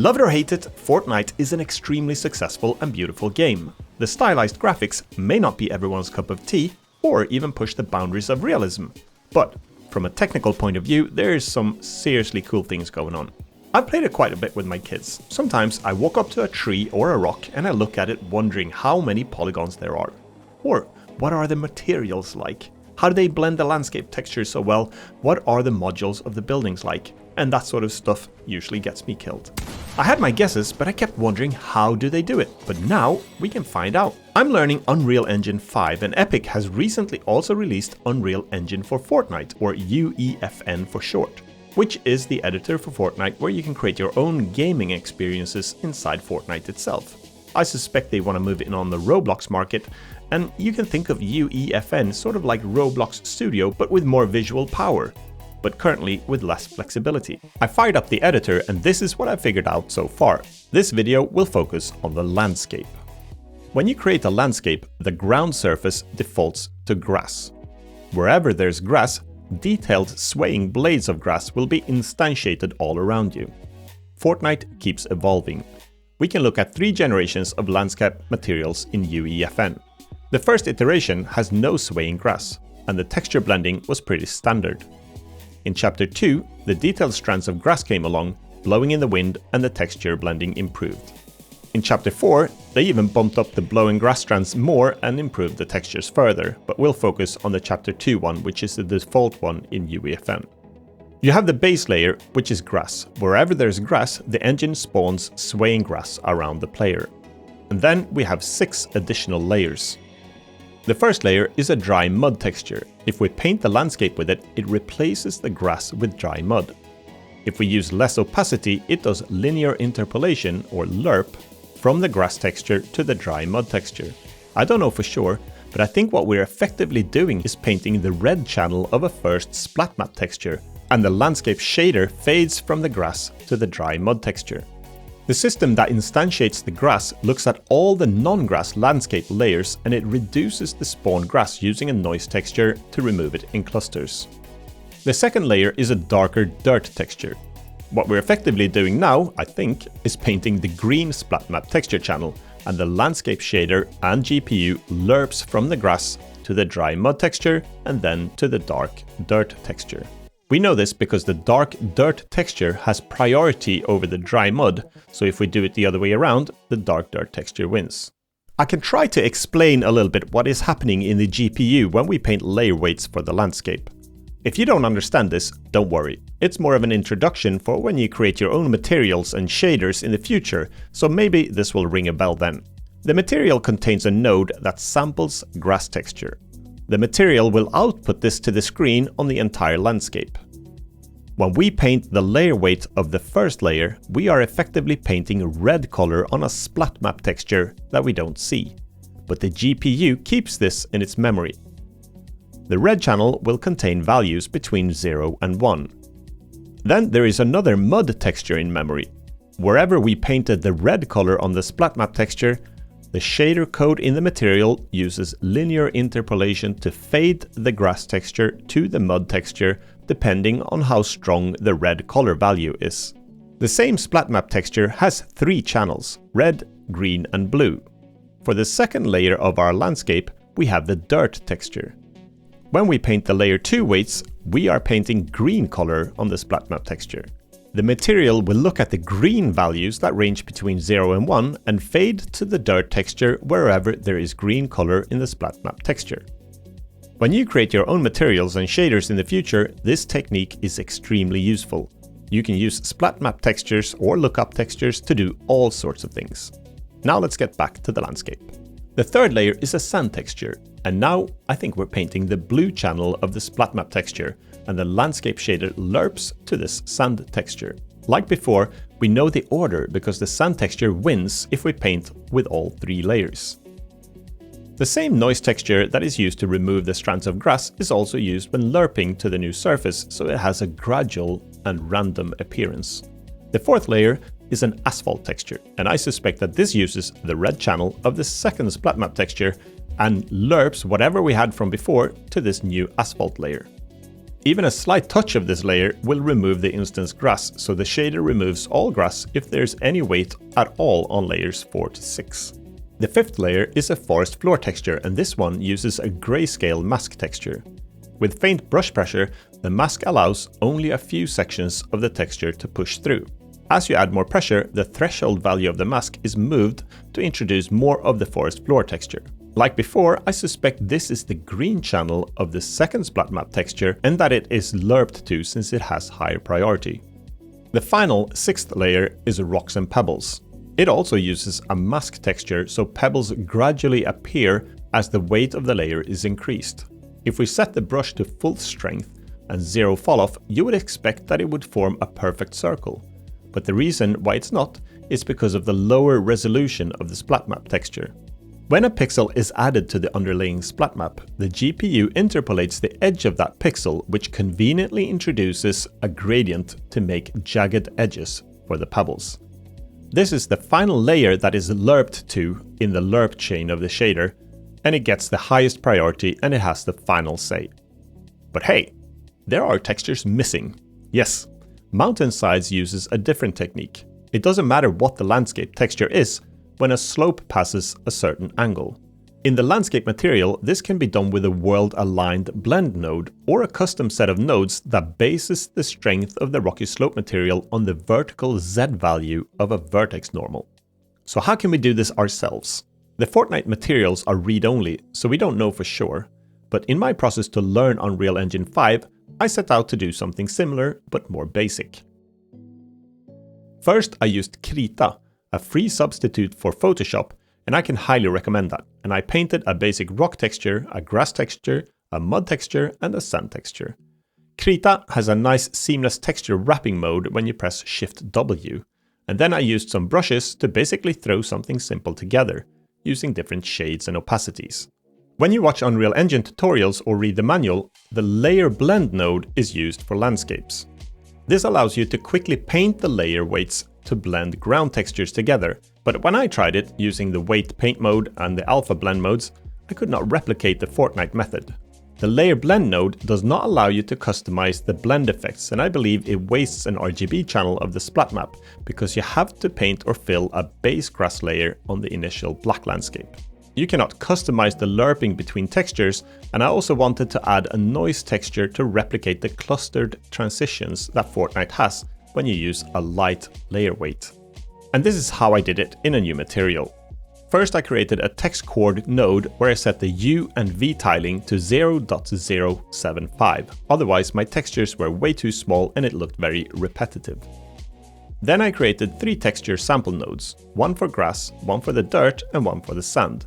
Love it or hate it, Fortnite is an extremely successful and beautiful game. The stylized graphics may not be everyone's cup of tea, or even push the boundaries of realism. But from a technical point of view, there's some seriously cool things going on. I've played it quite a bit with my kids. Sometimes I walk up to a tree or a rock and I look at it wondering how many polygons there are. Or what are the materials like? How do they blend the landscape textures so well? What are the modules of the buildings like? And that sort of stuff usually gets me killed. I had my guesses, but I kept wondering how do they do it? But now we can find out. I'm learning Unreal Engine 5 and Epic has recently also released Unreal Engine for Fortnite, or UEFN for short, which is the editor for Fortnite where you can create your own gaming experiences inside Fortnite itself. I suspect they want to move in on the Roblox market, and you can think of UEFN sort of like Roblox Studio but with more visual power, but currently with less flexibility. I fired up the editor and this is what I've figured out so far. This video will focus on the landscape. When you create a landscape, the ground surface defaults to grass. Wherever there's grass, detailed swaying blades of grass will be instantiated all around you. Fortnite keeps evolving. We can look at 3 generations of landscape materials in UEFN. The first iteration has no swaying grass, and the texture blending was pretty standard. In Chapter 2, the detailed strands of grass came along, blowing in the wind, and the texture blending improved. In Chapter 4, they even bumped up the blowing grass strands more and improved the textures further, but we'll focus on the Chapter 2 one, which is the default one in UEFN. You have the base layer, which is grass. Wherever there's grass, the engine spawns swaying grass around the player. And then we have 6 additional layers. The first layer is a dry mud texture. If we paint the landscape with it, it replaces the grass with dry mud. If we use less opacity, it does linear interpolation, or LERP, from the grass texture to the dry mud texture. I don't know for sure, but I think what we're effectively doing is painting the red channel of a first Splat Map texture, and the landscape shader fades from the grass to the dry mud texture. The system that instantiates the grass looks at all the non-grass landscape layers and it reduces the spawned grass using a noise texture to remove it in clusters. The second layer is a darker dirt texture. What we're effectively doing now, I think, is painting the green Splat Map texture channel, and the landscape shader and GPU lerps from the grass to the dry mud texture and then to the dark dirt texture. We know this because the dark dirt texture has priority over the dry mud, so if we do it the other way around, the dark dirt texture wins. I can try to explain a little bit what is happening in the GPU when we paint layer weights for the landscape. If you don't understand this, don't worry. It's more of an introduction for when you create your own materials and shaders in the future, so maybe this will ring a bell then. The material contains a node that samples grass texture. The material will output this to the screen on the entire landscape. When we paint the layer weight of the first layer, we are effectively painting red color on a Splat Map texture that we don't see. But the GPU keeps this in its memory. The red channel will contain values between 0 and 1. Then there is another mud texture in memory. Wherever we painted the red color on the Splat Map texture, the shader code in the material uses linear interpolation to fade the grass texture to the mud texture depending on how strong the red color value is. The same Splat Map texture has 3 channels, red, green and blue. For the second layer of our landscape, we have the dirt texture. When we paint the layer 2 weights, we are painting green color on the Splat Map texture. The material will look at the green values that range between 0 and 1 and fade to the dirt texture wherever there is green color in the Splat Map texture. When you create your own materials and shaders in the future, this technique is extremely useful. You can use Splat Map textures or lookup textures to do all sorts of things. Now let's get back to the landscape. The third layer is a sand texture, and now I think we're painting the blue channel of the Splat Map texture, and the landscape shader lerps to this sand texture. Like before, we know the order because the sand texture wins if we paint with all 3 layers. The same noise texture that is used to remove the strands of grass is also used when lerping to the new surface, so it has a gradual and random appearance. The fourth layer is an asphalt texture, and I suspect that this uses the red channel of the second Splat Map texture and lerps whatever we had from before to this new asphalt layer. Even a slight touch of this layer will remove the instance grass, so the shader removes all grass if there's any weight at all on layers 4 to 6. The fifth layer is a forest floor texture, and this one uses a grayscale mask texture. With faint brush pressure, the mask allows only a few sections of the texture to push through. As you add more pressure, the threshold value of the mask is moved to introduce more of the forest floor texture. Like before, I suspect this is the green channel of the second Splat Map texture and that it is lerped to since it has higher priority. The final, sixth layer is rocks and pebbles. It also uses a mask texture, so pebbles gradually appear as the weight of the layer is increased. If we set the brush to full strength and zero falloff, you would expect that it would form a perfect circle. But the reason why it's not is because of the lower resolution of the Splat Map texture. When a pixel is added to the underlying Splat Map, the GPU interpolates the edge of that pixel, which conveniently introduces a gradient to make jagged edges for the pebbles. This is the final layer that is lerped to in the lerp chain of the shader, and it gets the highest priority and it has the final say. But hey, there are textures missing. Yes, Mountainsides uses a different technique. It doesn't matter what the landscape texture is when a slope passes a certain angle. In the landscape material, this can be done with a world-aligned blend node or a custom set of nodes that bases the strength of the rocky slope material on the vertical Z value of a vertex normal. So how can we do this ourselves? The Fortnite materials are read-only, so we don't know for sure, but in my process to learn Unreal Engine 5, I set out to do something similar but more basic. First, I used Krita, a free substitute for Photoshop, and I can highly recommend that. And I painted a basic rock texture, a grass texture, a mud texture, and a sand texture. Krita has a nice seamless texture wrapping mode when you press Shift W, and then I used some brushes to basically throw something simple together, using different shades and opacities. When you watch Unreal Engine tutorials or read the manual, the LayerBlendNode is used for landscapes. This allows you to quickly paint the layer weights to blend ground textures together, but when I tried it using the weight paint mode and the alpha blend modes, I could not replicate the Fortnite method. The LayerBlendNode does not allow you to customize the blend effects, and I believe it wastes an RGB channel of the Splat Map because you have to paint or fill a base grass layer on the initial black landscape. You cannot customize the lerping between textures, and I also wanted to add a noise texture to replicate the clustered transitions that Fortnite has when you use a light layer weight. And this is how I did it in a new material. First, I created a text chord node where I set the U and V tiling to 0.075. Otherwise, my textures were way too small and it looked very repetitive. Then I created 3 texture sample nodes, one for grass, one for the dirt, and one for the sand.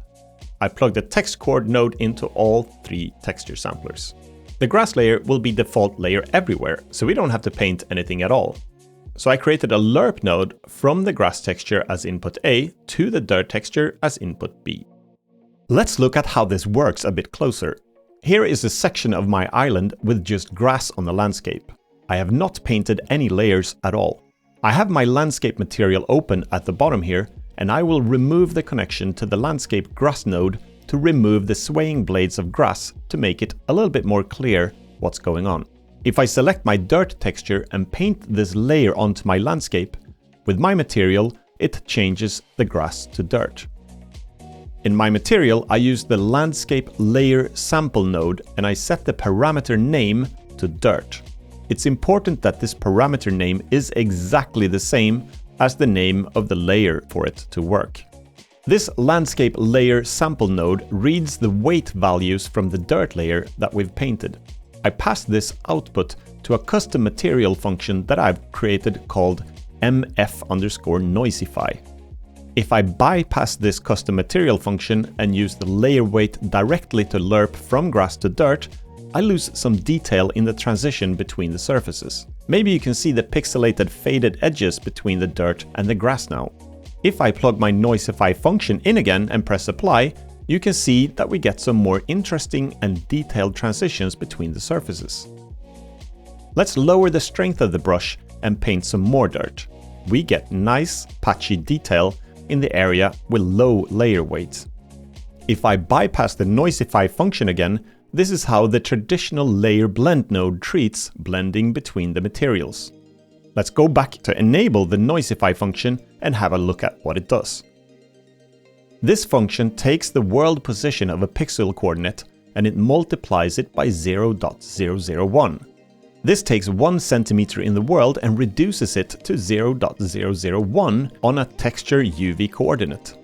I plugged the text chord node into all 3 texture samplers. The grass layer will be default layer everywhere, so we don't have to paint anything at all. So I created a lerp node from the grass texture as input A to the dirt texture as input B. Let's look at how this works a bit closer. Here is a section of my island with just grass on the landscape. I have not painted any layers at all. I have my landscape material open at the bottom here, and I will remove the connection to the landscape grass node to remove the swaying blades of grass to make it a little bit more clear what's going on. If I select my dirt texture and paint this layer onto my landscape, with my material, it changes the grass to dirt. In my material, I use the landscape layer sample node and I set the parameter name to dirt. It's important that this parameter name is exactly the same as the name of the layer for it to work. This landscape layer sample node reads the weight values from the dirt layer that we've painted. I pass this output to a custom material function that I've created called mf_noisify. If I bypass this custom material function and use the layer weight directly to lerp from grass to dirt, I lose some detail in the transition between the surfaces. Maybe you can see the pixelated faded edges between the dirt and the grass now. If I plug my Noisify function in again and press apply, you can see that we get some more interesting and detailed transitions between the surfaces. Let's lower the strength of the brush and paint some more dirt. We get nice, patchy detail in the area with low layer weight. If I bypass the Noisify function again, This is how the traditional LayerBlendNode treats blending between the materials. Let's go back to enable the Noisify function and have a look at what it does. This function takes the world position of a pixel coordinate and it multiplies it by 0.001. This takes 1 centimeter in the world and reduces it to 0.001 on a texture UV coordinate.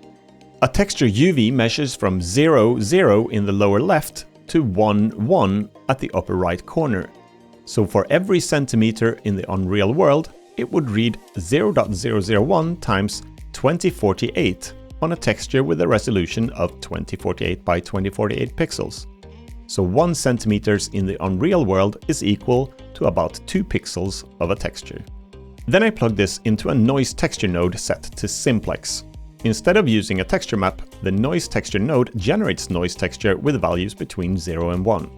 A texture UV measures from 0, 0 in the lower left to 1, 1 at the upper right corner. So for every centimeter in the unreal world, it would read 0.001 times 2048 on a texture with a resolution of 2048 by 2048 pixels. So 1 centimeters in the unreal world is equal to about 2 pixels of a texture. Then I plug this into a noise texture node set to simplex. Instead of using a texture map, the noise texture node generates noise texture with values between 0 and 1.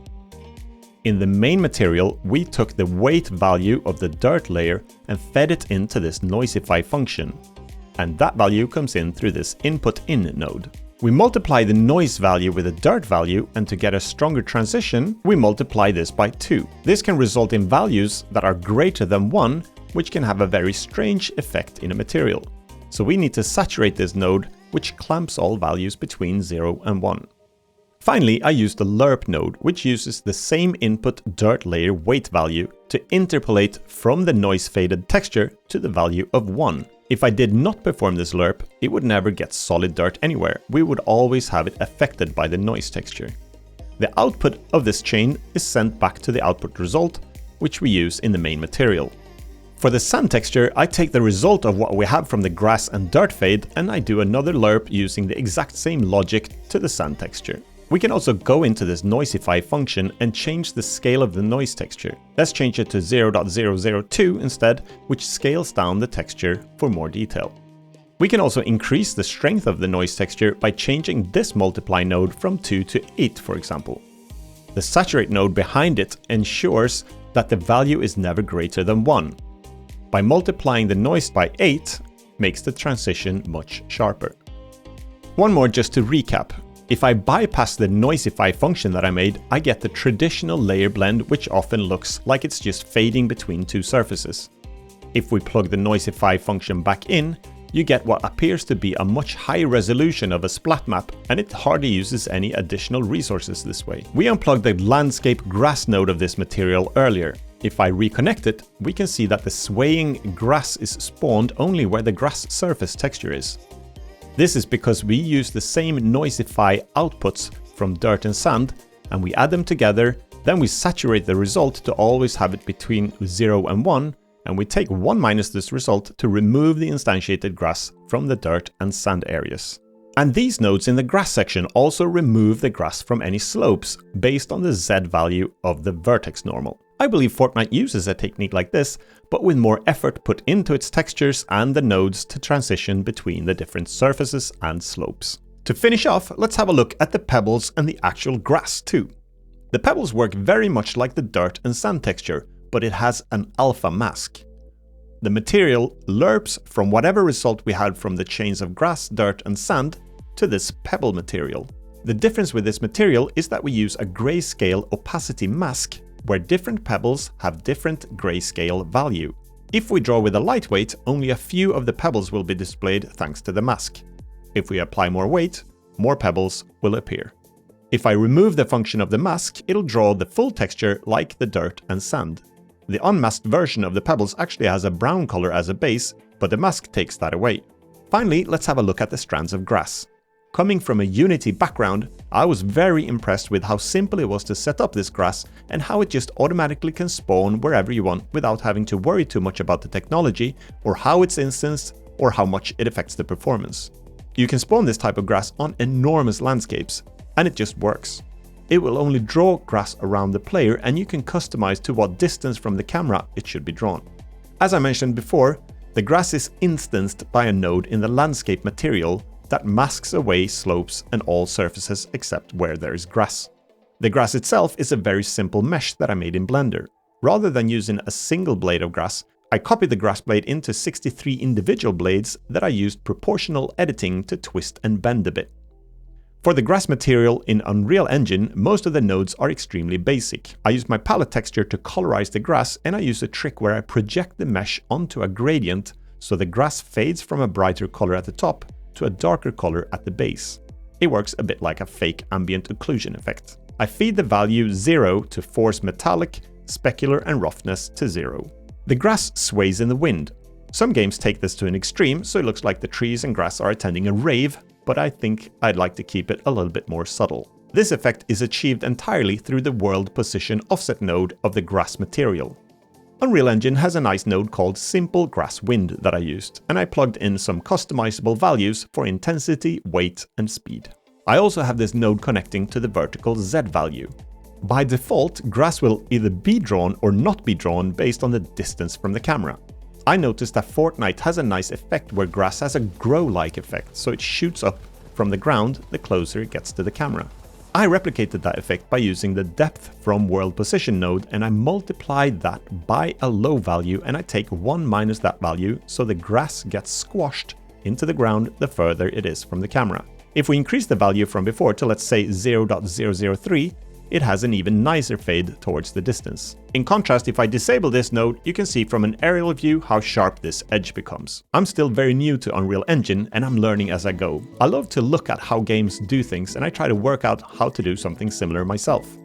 In the main material, we took the weight value of the dirt layer and fed it into this Noisify function. And that value comes in through this input-in node. We multiply the noise value with the dirt value, and to get a stronger transition, we multiply this by 2. This can result in values that are greater than 1, which can have a very strange effect in a material. So we need to saturate this node, which clamps all values between 0 and 1. Finally, I use the lerp node, which uses the same input dirt layer weight value to interpolate from the noise faded texture to the value of 1. If I did not perform this lerp, it would never get solid dirt anywhere. We would always have it affected by the noise texture. The output of this chain is sent back to the output result, which we use in the main material. For the sand texture, I take the result of what we have from the grass and dirt fade, and I do another lerp using the exact same logic to the sand texture. We can also go into this Noisify function and change the scale of the noise texture. Let's change it to 0.002 instead, which scales down the texture for more detail. We can also increase the strength of the noise texture by changing this multiply node from 2 to 8, for example. The saturate node behind it ensures that the value is never greater than 1. By multiplying the noise by 8 makes the transition much sharper. One more just to recap. If I bypass the Noisify function that I made, I get the traditional layer blend, which often looks like it's just fading between two surfaces. If we plug the Noisify function back in, you get what appears to be a much higher resolution of a splat map, and it hardly uses any additional resources this way. We unplugged the landscape grass node of this material earlier. If I reconnect it, we can see that the swaying grass is spawned only where the grass surface texture is. This is because we use the same Noisify outputs from dirt and sand, and we add them together, then we saturate the result to always have it between 0 and 1, and we take 1 minus this result to remove the instantiated grass from the dirt and sand areas. And these nodes in the grass section also remove the grass from any slopes based on the Z value of the vertex normal. I believe Fortnite uses a technique like this, but with more effort put into its textures and the nodes to transition between the different surfaces and slopes. To finish off, let's have a look at the pebbles and the actual grass too. The pebbles work very much like the dirt and sand texture, but it has an alpha mask. The material lerps from whatever result we had from the chains of grass, dirt and sand to this pebble material. The difference with this material is that we use a grayscale opacity mask where different pebbles have different grayscale value. If we draw with a lightweight, only a few of the pebbles will be displayed thanks to the mask. If we apply more weight, more pebbles will appear. If I remove the function of the mask, it'll draw the full texture like the dirt and sand. The unmasked version of the pebbles actually has a brown color as a base, but the mask takes that away. Finally, let's have a look at the strands of grass. Coming from a Unity background, I was very impressed with how simple it was to set up this grass and how it just automatically can spawn wherever you want without having to worry too much about the technology or how it's instanced or how much it affects the performance. You can spawn this type of grass on enormous landscapes, and it just works. It will only draw grass around the player, and you can customize to what distance from the camera it should be drawn. As I mentioned before, the grass is instanced by a node in the landscape material that masks away slopes and all surfaces except where there is grass. The grass itself is a very simple mesh that I made in Blender. Rather than using a single blade of grass, I copied the grass blade into 63 individual blades that I used proportional editing to twist and bend a bit. For the grass material in Unreal Engine, most of the nodes are extremely basic. I use my palette texture to colorize the grass, and I use a trick where I project the mesh onto a gradient so the grass fades from a brighter color at the top to a darker color at the base. It works a bit like a fake ambient occlusion effect. I feed the value 0 to force metallic, specular and roughness to 0. The grass sways in the wind. Some games take this to an extreme, so it looks like the trees and grass are attending a rave, but I think I'd like to keep it a little bit more subtle. This effect is achieved entirely through the world position offset node of the grass material. Unreal Engine has a nice node called Simple Grass Wind that I used, and I plugged in some customizable values for intensity, weight, and speed. I also have this node connecting to the vertical Z value. By default, grass will either be drawn or not be drawn based on the distance from the camera. I noticed that Fortnite has a nice effect where grass has a grow-like effect, so it shoots up from the ground the closer it gets to the camera. I replicated that effect by using the depth from world position node, and I multiplied that by a low value, and I take 1 minus that value so the grass gets squashed into the ground the further it is from the camera. If we increase the value from before to, let's say, 0.003, it has an even nicer fade towards the distance. In contrast, if I disable this node, you can see from an aerial view how sharp this edge becomes. I'm still very new to Unreal Engine and I'm learning as I go. I love to look at how games do things and I try to work out how to do something similar myself.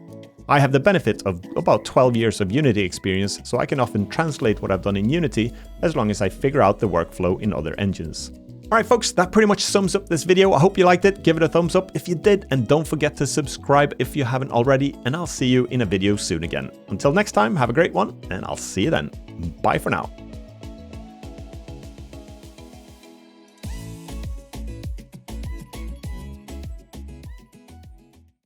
I have the benefit of about 12 years of Unity experience, so I can often translate what I've done in Unity as long as I figure out the workflow in other engines. Alright folks, that pretty much sums up this video. I hope you liked it. Give it a thumbs up if you did, and don't forget to subscribe if you haven't already, and I'll see you in a video soon again. Until next time, have a great one, and I'll see you then. Bye for now.